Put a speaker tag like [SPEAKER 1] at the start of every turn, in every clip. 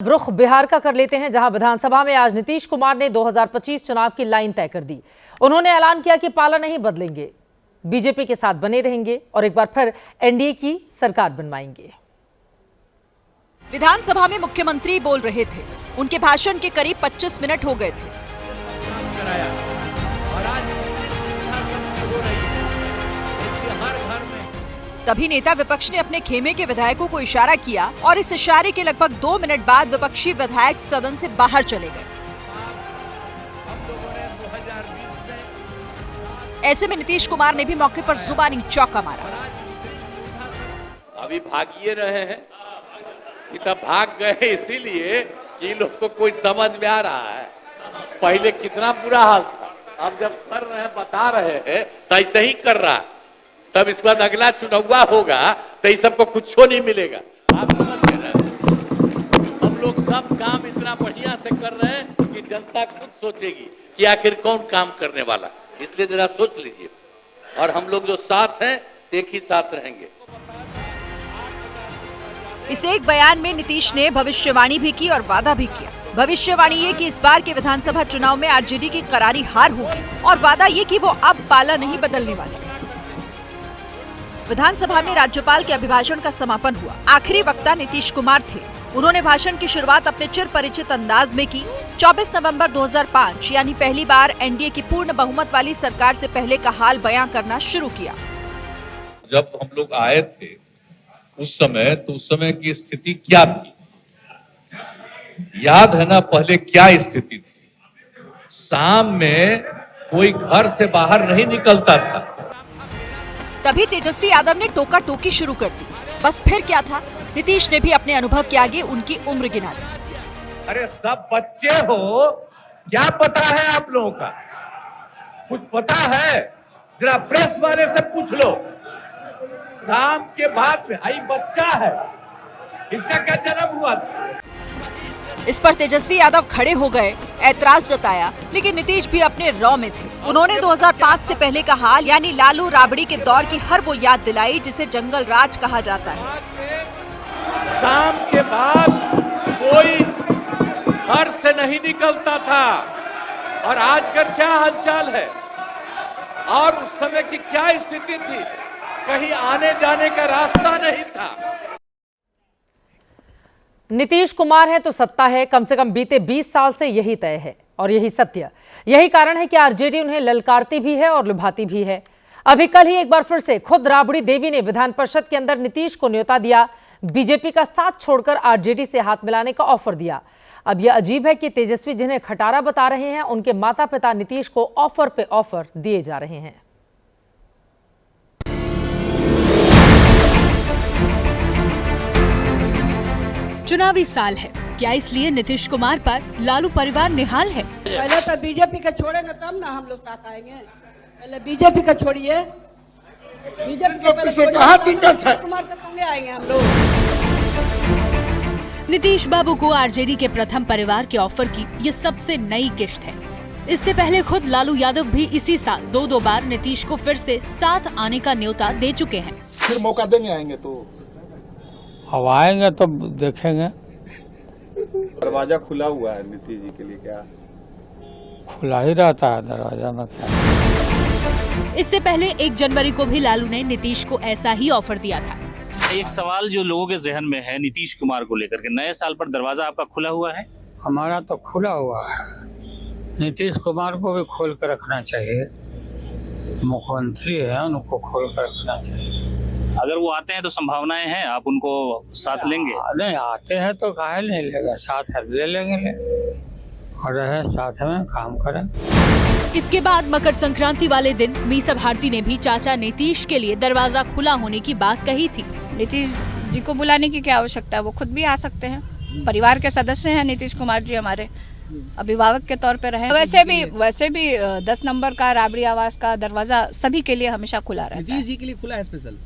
[SPEAKER 1] रुख बिहार का कर लेते हैं, जहां विधानसभा में आज नीतीश कुमार ने 2025 चुनाव की लाइन तय कर दी। उन्होंने ऐलान किया कि पाला नहीं बदलेंगे, बीजेपी के साथ बने रहेंगे और एक बार फिर एनडीए की सरकार बनवाएंगे।
[SPEAKER 2] विधानसभा में मुख्यमंत्री बोल रहे थे। उनके भाषण के करीब 25 मिनट हो गए थे। तभी नेता विपक्ष ने अपने खेमे के विधायकों को इशारा किया और इस इशारे के लगभग 2 मिनट बाद विपक्षी विधायक सदन से बाहर चले गए। ऐसे में नीतीश कुमार ने भी मौके पर जुबानी चौका मारा।
[SPEAKER 3] अभी भागिए रहे हैं कि तब भाग गए इसीलिए कि लोग को कोई समझ में आ रहा है। पहले कितना बुरा हाल था, अब जब कर रहे हैं बता रहे हैं तो ऐसे ही कर रहा है। तब इसके बाद अगला चुनाव होगा तो इस सबको कुछ नहीं मिलेगा। आप समझ रहे हैं, हम लोग सब काम इतना बढ़िया से कर रहे हैं कि जनता खुद सोचेगी कि आखिर कौन काम करने वाला। इसलिए जरा सोच लीजिए, और हम लोग जो साथ हैं एक ही साथ रहेंगे।
[SPEAKER 2] इस एक बयान में नीतीश ने भविष्यवाणी भी की और वादा भी किया। भविष्यवाणी ये कि इस बार के विधानसभा चुनाव में आरजेडी की करारी हार होगी, और वादा ये कि वो अब पाला नहीं बदलने वाले। विधानसभा में राज्यपाल के अभिभाषण का समापन हुआ। आखिरी वक्ता नीतीश कुमार थे। उन्होंने भाषण की शुरुआत अपने चिर परिचित अंदाज में की। 24 नवंबर 2005 यानी पहली बार एनडीए की पूर्ण बहुमत वाली सरकार से पहले का हाल बयां करना शुरू किया।
[SPEAKER 3] जब हम लोग आए थे उस समय की स्थिति क्या थी, याद है ना? पहले क्या स्थिति थी? शाम में कोई घर से बाहर नहीं निकलता था।
[SPEAKER 2] तभी तेजस्वी यादव ने टोका टोकी शुरू कर दी। बस फिर क्या था? नीतीश ने भी अपने अनुभव के आगे उनकी उम्र गिना दी।
[SPEAKER 3] अरे सब बच्चे हो, क्या पता है आप लोगों का? कुछ पता है? जरा प्रेस वाले से पूछ लो। शाम के बाद भाई बच्चा है, इसका क्या जन्म हुआ था?
[SPEAKER 2] इस पर तेजस्वी यादव खड़े हो गए, ऐतराज जताया, लेकिन नीतीश भी अपने रॉ में थे। उन्होंने 2005 से पहले का हाल यानी लालू राबड़ी के दौर की हर वो याद दिलाई जिसे जंगल राज कहा जाता है।
[SPEAKER 3] शाम के बाद कोई घर से नहीं निकलता था, और आज का क्या हालचाल है और उस समय की क्या स्थिति थी? कहीं आने जाने का रास्ता नहीं था।
[SPEAKER 1] नीतीश कुमार है तो सत्ता है, कम से कम बीते 20 साल से यही तय है और यही सत्य। यही कारण है कि आरजेडी उन्हें ललकारती भी है और लुभाती भी है। अभी कल ही एक बार फिर से खुद राबड़ी देवी ने विधान परिषद के अंदर नीतीश को न्योता दिया, बीजेपी का साथ छोड़कर आरजेडी से हाथ मिलाने का ऑफर दिया। अब यह अजीब है कि तेजस्वी जिन्हें खटारा बता रहे हैं, उनके माता पिता नीतीश को ऑफर पे ऑफर दिए जा रहे हैं।
[SPEAKER 4] चुनावी साल है, क्या इसलिए नीतीश कुमार पर लालू परिवार निहाल है?
[SPEAKER 5] पहले तो बीजेपी का छोड़े ना, तब ना हम लोग साथ आएंगे। पहले बीजेपी का छोड़िए, बीजेपी से कहा दिक्कत है, कुमार के संगे आएंगे हम लोग।
[SPEAKER 4] नीतीश बाबू को आरजेडी के प्रथम परिवार के ऑफर की ये सबसे नई किश्त है। इससे पहले खुद लालू यादव भी इसी साल 2 बार नीतीश को फिर से साथ आने का न्योता दे चुके हैं।
[SPEAKER 6] फिर मौका देंगे, आएंगे तो
[SPEAKER 7] अब आएंगे तो देखेंगे।
[SPEAKER 6] दरवाजा खुला हुआ है नीतीश जी के लिए, क्या
[SPEAKER 7] खुला ही रहता है दरवाजा में क्या।
[SPEAKER 4] इससे पहले 1 जनवरी को भी लालू ने नीतीश को ऐसा ही ऑफर दिया था।
[SPEAKER 8] एक सवाल जो लोगों के जहन में है नीतीश कुमार को लेकर के, नए साल पर दरवाजा आपका खुला हुआ है?
[SPEAKER 7] हमारा तो खुला हुआ है, नीतीश कुमार को भी खोल कर रखना चाहिए। मुख्यमंत्री है, उनको खोल कर रखना चाहिए।
[SPEAKER 8] अगर वो आते हैं तो संभावनाएं हैं आप उनको साथ लेंगे?
[SPEAKER 7] नहीं आते हैं तो काहे नहीं लेगा, साथ ले लेंगे और रहे साथ में काम करें।
[SPEAKER 4] इसके बाद मकर संक्रांति वाले दिन मीसा भारती ने भी चाचा नीतीश के लिए दरवाजा खुला होने की बात कही थी।
[SPEAKER 9] नीतीश जी को बुलाने की क्या आवश्यकता है, वो खुद भी आ सकते हैं। परिवार के सदस्य हैं नीतीश कुमार जी, हमारे अभिभावक के तौर पे रहे। वैसे भी 10 नंबर का राबड़ी आवास का दरवाजा सभी के लिए हमेशा खुला रहता है।
[SPEAKER 10] नीतीश जी के लिए खुला है स्पेशल?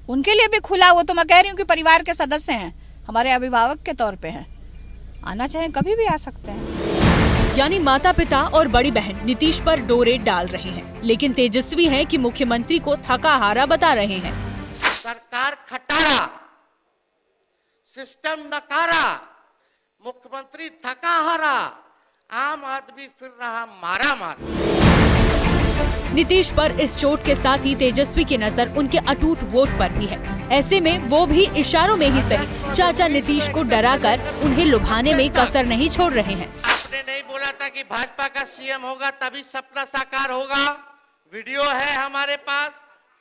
[SPEAKER 9] उनके लिए भी खुला, वो तो मैं कह रही हूँ कि परिवार के सदस्य हैं, हमारे अभिभावक के तौर पे हैं, आना चाहें कभी भी आ सकते हैं।
[SPEAKER 4] यानी माता पिता और बड़ी बहन नीतीश पर डोरे डाल रहे हैं, लेकिन तेजस्वी हैं कि मुख्यमंत्री को थका हारा बता रहे हैं।
[SPEAKER 11] सरकार खटारा, सिस्टम नकारा,
[SPEAKER 3] मुख्यमंत्री थका हारा, आम आदमी फिर रहा मारा मारा।
[SPEAKER 4] नीतीश पर इस चोट के साथ ही तेजस्वी की नजर उनके अटूट वोट पर भी है। ऐसे में वो भी इशारों में ही सही चाचा नीतीश को डराकर उन्हें लुभाने में कसर नहीं छोड़ रहे हैं।
[SPEAKER 3] आपने नहीं बोला था कि भाजपा का सीएम होगा तभी सपना साकार होगा। वीडियो है हमारे पास,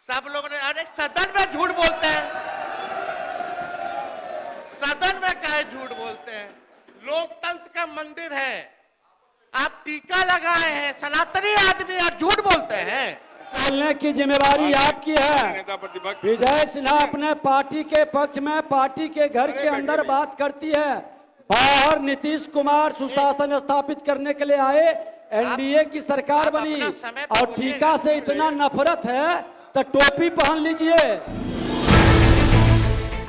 [SPEAKER 3] सब लोग ने। अरे सदन में झूठ बोलते हैं, सदन में काहे झूठ बोलते हैं? लोकतंत्र का मंदिर है, आप टीका लगाए हैं, सनातनी आदमी और झूठ बोलते हैं।
[SPEAKER 10] बोलने की जिम्मेवारी आपकी है। विजय सिन्हा अपने पार्टी के पक्ष में पार्टी के घर के अंदर बात करती है, बाहर नीतीश कुमार सुशासन स्थापित करने के लिए आए, एनडीए की सरकार बनी और टीका से इतना नफरत है तो टोपी पहन लीजिए।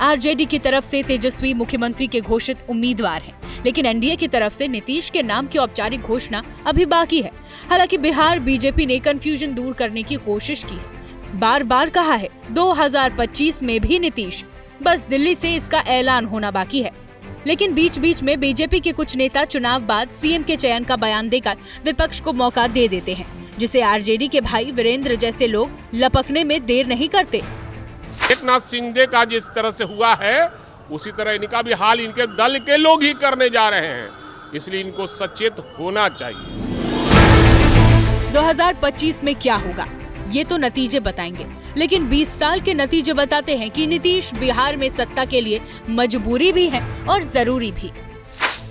[SPEAKER 4] आरजेडी की तरफ से तेजस्वी मुख्यमंत्री के घोषित उम्मीदवार हैं, लेकिन एनडीए की तरफ से नीतीश के नाम की औपचारिक घोषणा अभी बाकी है। हालांकि बिहार बीजेपी ने कंफ्यूजन दूर करने की कोशिश की है, बार बार कहा है 2025 में भी नीतीश, बस दिल्ली से इसका ऐलान होना बाकी है। लेकिन बीच बीच में बीजेपी के कुछ नेता चुनाव बाद सीएम के चयन का बयान देकर विपक्ष को मौका दे देते हैं, जिसे आरजेडी के भाई वीरेंद्र जैसे लोग लपकने में देर नहीं करते।
[SPEAKER 11] एकनाथ शिंदे का जिस तरह से हुआ है उसी तरह इनका भी हाल इनके दल के लोग ही करने जा रहे हैं, इसलिए इनको सचेत होना चाहिए।
[SPEAKER 4] 2025 में क्या होगा ये तो नतीजे बताएंगे, लेकिन 20 साल के नतीजे बताते हैं कि नीतीश बिहार में सत्ता के लिए मजबूरी भी है और जरूरी भी।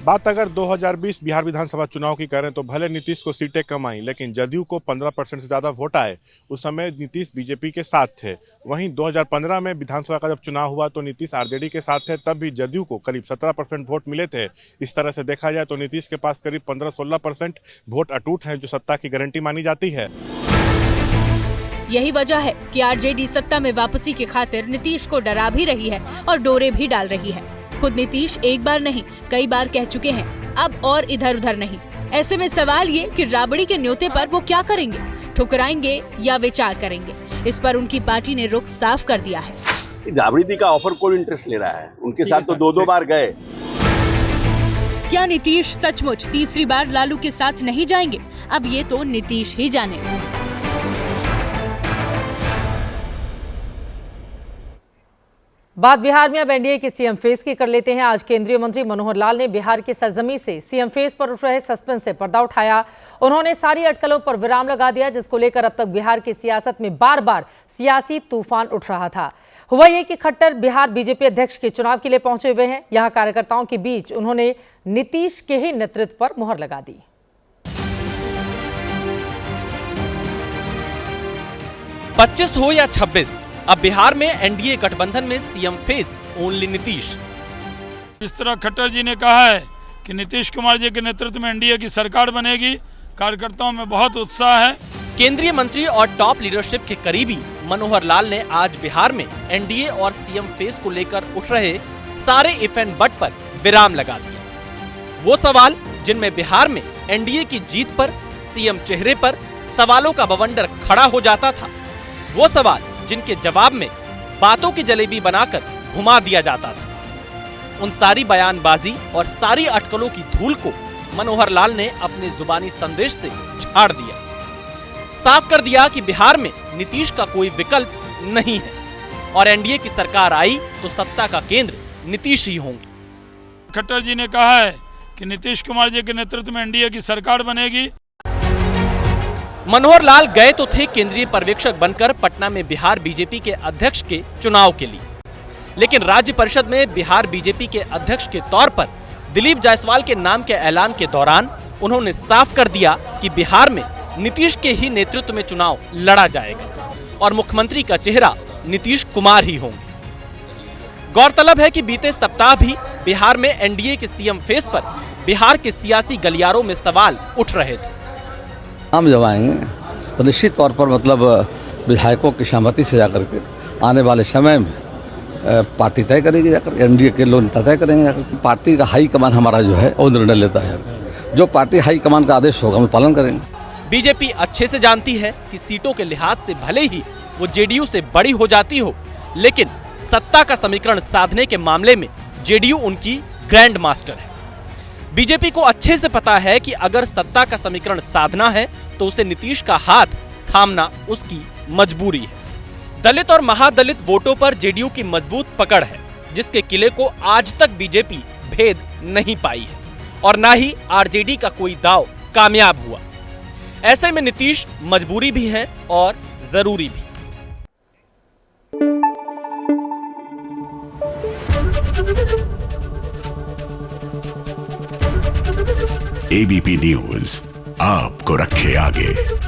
[SPEAKER 12] बात अगर 2020 बिहार विधानसभा चुनाव की करें तो भले नीतीश को सीटें कम आई, लेकिन जदयू को 15% से ज़्यादा वोट आए। उस समय नीतीश बीजेपी के साथ थे। वहीं 2015 में विधानसभा का जब चुनाव हुआ तो नीतीश आरजेडी के साथ थे, तब भी जदयू को करीब 17% वोट मिले थे। इस तरह से देखा जाए तो नीतीश के पास करीब 15-16% वोट अटूट हैं, जो सत्ता की गारंटी मानी जाती है।
[SPEAKER 4] यही वजह है कि आरजेडी सत्ता में वापसी की खातिर नीतीश को डरा भी रही है और डोरे भी डाल रही है। खुद नीतीश एक बार नहीं कई बार कह चुके हैं, अब और इधर उधर नहीं। ऐसे में सवाल ये कि राबड़ी के न्योते पर वो क्या करेंगे, ठुकराएंगे या विचार करेंगे? इस पर उनकी पार्टी ने रुख साफ कर दिया है।
[SPEAKER 13] राबड़ी दी का ऑफर कोई इंटरेस्ट ले रहा है, उनके साथ तो 2-2 बार गए।
[SPEAKER 4] क्या नीतीश सचमुच तीसरी बार लालू के साथ नहीं जाएंगे? अब ये तो नीतीश ही जाने।
[SPEAKER 1] बात बिहार में अब एनडीए के सीएम फेस की कर लेते हैं। आज केंद्रीय मंत्री मनोहर लाल ने बिहार की सरजमी से सीएम फेस पर उठ रहे सस्पेंस से पर्दा उठाया। उन्होंने सारी अटकलों पर विराम लगा दिया, जिसको लेकर अब तक बिहार की सियासत में बार बार सियासी तूफान उठ रहा था। हुआ ये कि खट्टर बिहार बीजेपी अध्यक्ष के चुनाव के लिए पहुंचे हुए हैं। यहां कार्यकर्ताओं के बीच उन्होंने नीतीश के ही नेतृत्व पर मुहर लगा दी।
[SPEAKER 14] 25 हो या 26, अब बिहार में एनडीए गठबंधन में सीएम फेस ओनली नीतीश।
[SPEAKER 15] इस तरह खट्टर जी ने कहा है कि नीतीश कुमार जी के नेतृत्व में एनडीए की सरकार बनेगी, कार्यकर्ताओं में बहुत उत्साह है।
[SPEAKER 14] केंद्रीय मंत्री और टॉप लीडरशिप के करीबी मनोहर लाल ने आज बिहार में एनडीए और सीएम फेस को लेकर उठ रहे सारे इफ एंड बट पर विराम लगा दिया। वो सवाल जिनमें बिहार में एनडीए की जीत पर सीएम चेहरे पर सवालों का बवंडर खड़ा हो जाता था, वो सवाल जिनके जवाब में बातों की जलेबी बनाकर घुमा दिया जाता था। उन सारी बयानबाजी और सारी अटकलों की धूल को मनोहर लाल ने अपने जुबानी संदेश से झाड़ दिया। साफ कर दिया कि बिहार में नीतीश का कोई विकल्प नहीं है और एनडीए की सरकार आई तो सत्ता का केंद्र नीतीश ही होंगे।
[SPEAKER 15] खट्टर जी ने कहा है कि नीतीश कुमार जी के नेतृत्व में एनडीए की सरकार बनेगी।
[SPEAKER 14] मनोहर लाल गए तो थे केंद्रीय पर्यवेक्षक बनकर पटना में बिहार बीजेपी के अध्यक्ष के चुनाव के लिए, लेकिन राज्य परिषद में बिहार बीजेपी के अध्यक्ष के तौर पर दिलीप जायसवाल के नाम के ऐलान के दौरान उन्होंने साफ कर दिया कि बिहार में नीतीश के ही नेतृत्व में चुनाव लड़ा जाएगा और मुख्यमंत्री का चेहरा नीतीश कुमार ही होंगे। गौरतलब है कि बीते सप्ताह भी बिहार में एनडीए के सीएम फेस पर बिहार के सियासी गलियारों में सवाल उठ रहे थे।
[SPEAKER 16] हम जब आएंगे तो निश्चित तौर पर मतलब विधायकों की सहमति से जाकर के आने वाले समय में पार्टी तय करेगी, जाकर एनडीए के लोग तय करेंगे। जाकर पार्टी का हाई कमान हमारा जो है वो निर्णय लेता है, जो पार्टी हाई कमान का आदेश होगा हम पालन करेंगे।
[SPEAKER 14] बीजेपी अच्छे से जानती है कि सीटों के लिहाज से भले ही वो जेडीयू से बड़ी हो जाती हो, लेकिन सत्ता का समीकरण साधने के मामले में जेडीयू उनकी ग्रैंड मास्टर है। बीजेपी को अच्छे से पता है कि अगर सत्ता का समीकरण साधना है तो उसे नीतीश का हाथ थामना उसकी मजबूरी है। दलित और महादलित वोटों पर जेडीयू की मजबूत पकड़ है, जिसके किले को आज तक बीजेपी भेद नहीं पाई है और ना ही आरजेडी का कोई दांव कामयाब हुआ। ऐसे में नीतीश मजबूरी भी है और जरूरी भी।
[SPEAKER 17] एबीपी न्यूज आपको रखे आगे।